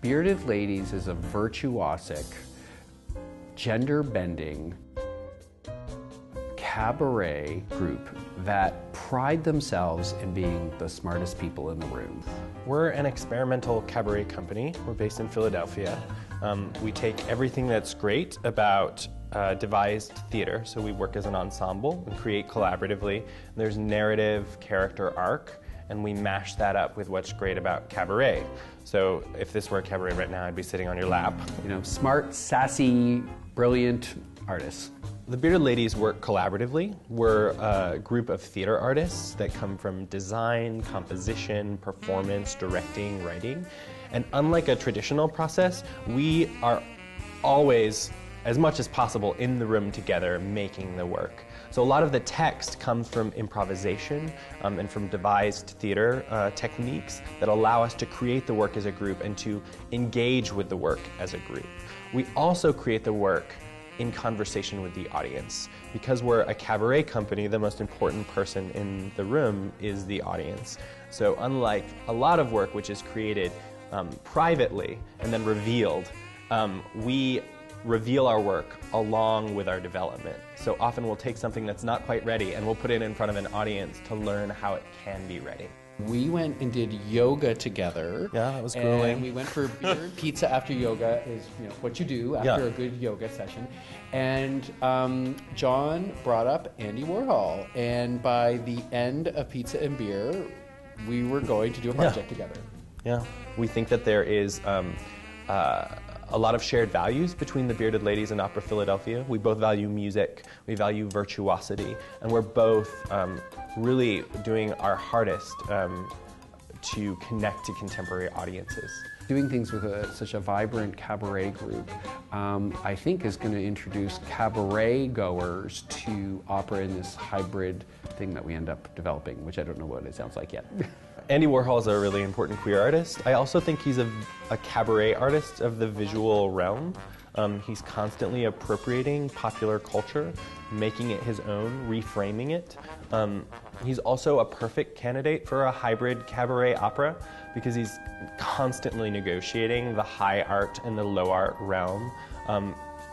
Bearded Ladies is a virtuosic, gender-bending cabaret group that pride themselves in being the smartest people in the room. We're an experimental cabaret company. We're based in Philadelphia. We take everything that's great about devised theater, so we work as an ensemble and create collaboratively. There's narrative, character arc, and we mash that up with what's great about cabaret. So if this were a cabaret right now, I'd be sitting on your lap. You know, smart, sassy, brilliant artists. The Bearded Ladies work collaboratively. We're a group of theater artists that come from design, composition, performance, directing, writing. And unlike a traditional process, we are always, as much as possible, in the room together making the work. So a lot of the text comes from improvisation and from devised theater techniques that allow us to create the work as a group and to engage with the work as a group. We also create the work in conversation with the audience. Because we're a cabaret company, the most important person in the room is the audience. So unlike a lot of work which is created privately and then revealed, we reveal our work along with our development. So often we'll take something that's not quite ready and we'll put it in front of an audience to learn how it can be ready. We went and did yoga together. Yeah, that was grueling. And we went for beer and pizza after yoga is what you do after a good yoga session. And John brought up Andy Warhol. And by the end of pizza and beer, we were going to do a project together. Yeah, we think that there is a lot of shared values between the Bearded Ladies and Opera Philadelphia. We both value music, we value virtuosity, and we're both really doing our hardest to connect to contemporary audiences. Doing things with such a vibrant cabaret group, I think is going to introduce cabaret goers to opera in this hybrid thing that we end up developing, which I don't know what it sounds like yet. Andy Warhol is a really important queer artist. I also think he's a cabaret artist of the visual realm. He's constantly appropriating popular culture, making it his own, reframing it. He's also a perfect candidate for a hybrid cabaret opera because he's constantly negotiating the high art and the low art realm,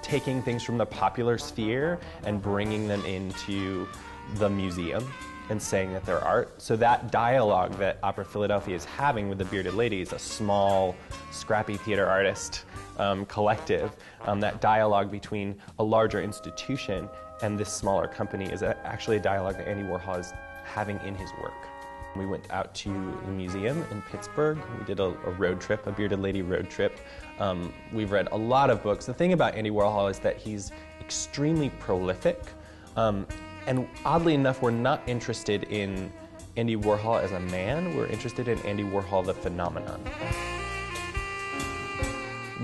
taking things from the popular sphere and bringing them into the museum and saying that they're art. So that dialogue that Opera Philadelphia is having with the Bearded Ladies, a small, scrappy theater artist collective, that dialogue between a larger institution and this smaller company is actually a dialogue that Andy Warhol is having in his work. We went out to the museum in Pittsburgh. We did a road trip, a Bearded Lady road trip. We've read a lot of books. The thing about Andy Warhol is that he's extremely prolific. And oddly enough, we're not interested in Andy Warhol as a man, we're interested in Andy Warhol the phenomenon.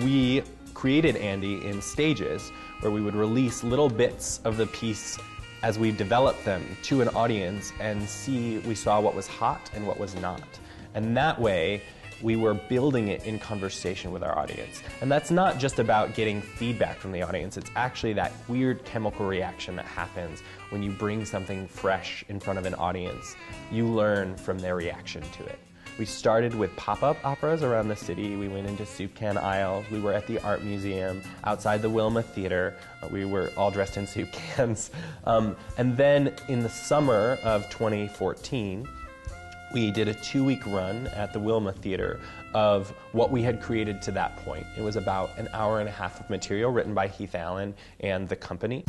We created Andy in stages where we would release little bits of the piece as we developed them to an audience and we saw what was hot and what was not. And that way, we were building it in conversation with our audience. And that's not just about getting feedback from the audience, it's actually that weird chemical reaction that happens when you bring something fresh in front of an audience. You learn from their reaction to it. We started with pop-up operas around the city. We went into soup can aisles. We were at the art museum, outside the Wilma Theater. We were all dressed in soup cans. And then in the summer of 2014, we did a 2-week run at the Wilma Theater of what we had created to that point. It was about an hour and a half of material written by Heath Allen and the company.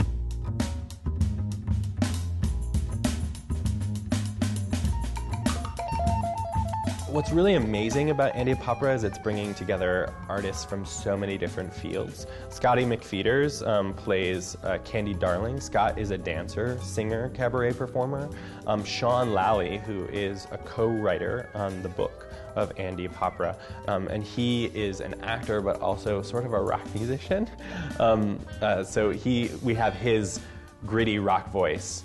What's really amazing about Andy POPERA is it's bringing together artists from so many different fields. Scotty McFeeters plays Candy Darling. Scott is a dancer, singer, cabaret performer. Sean Lally, who is a co-writer on the book of Andy POPERA, and he is an actor but also sort of a rock musician. So we have his gritty rock voice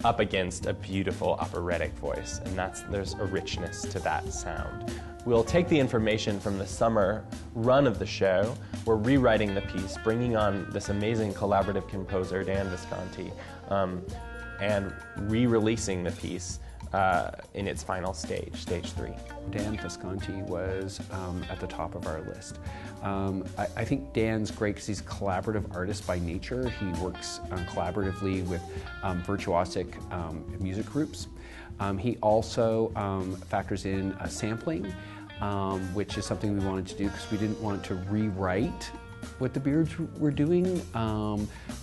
up against a beautiful operatic voice, and there's a richness to that sound. We'll take the information from the summer run of the show, we're rewriting the piece, bringing on this amazing collaborative composer, Dan Visconti, and re-releasing the piece in its final stage, stage 3. Dan Visconti was at the top of our list. I think Dan's great because he's a collaborative artist by nature. He works collaboratively with virtuosic music groups. He also factors in sampling, which is something we wanted to do because we didn't want to rewrite what the Beards were doing,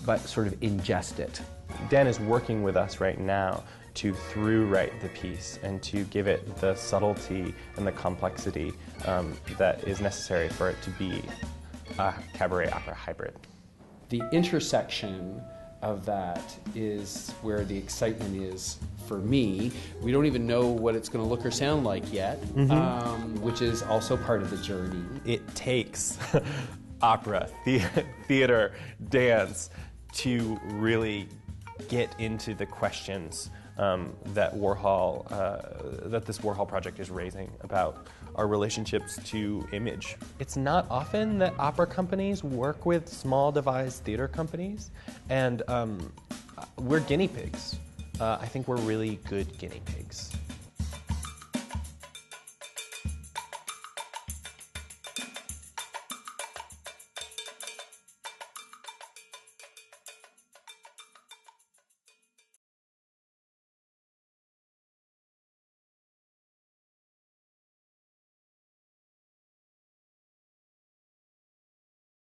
but sort of ingest it. Dan is working with us right now to through-write the piece and to give it the subtlety and the complexity that is necessary for it to be a cabaret opera hybrid. The intersection of that is where the excitement is for me. We don't even know what it's going to look or sound like yet, which is also part of the journey. It takes opera, theater, dance to really get into the questions that this Warhol project is raising about our relationships to image. It's not often that opera companies work with small devised theater companies, and we're guinea pigs. I think we're really good guinea pigs.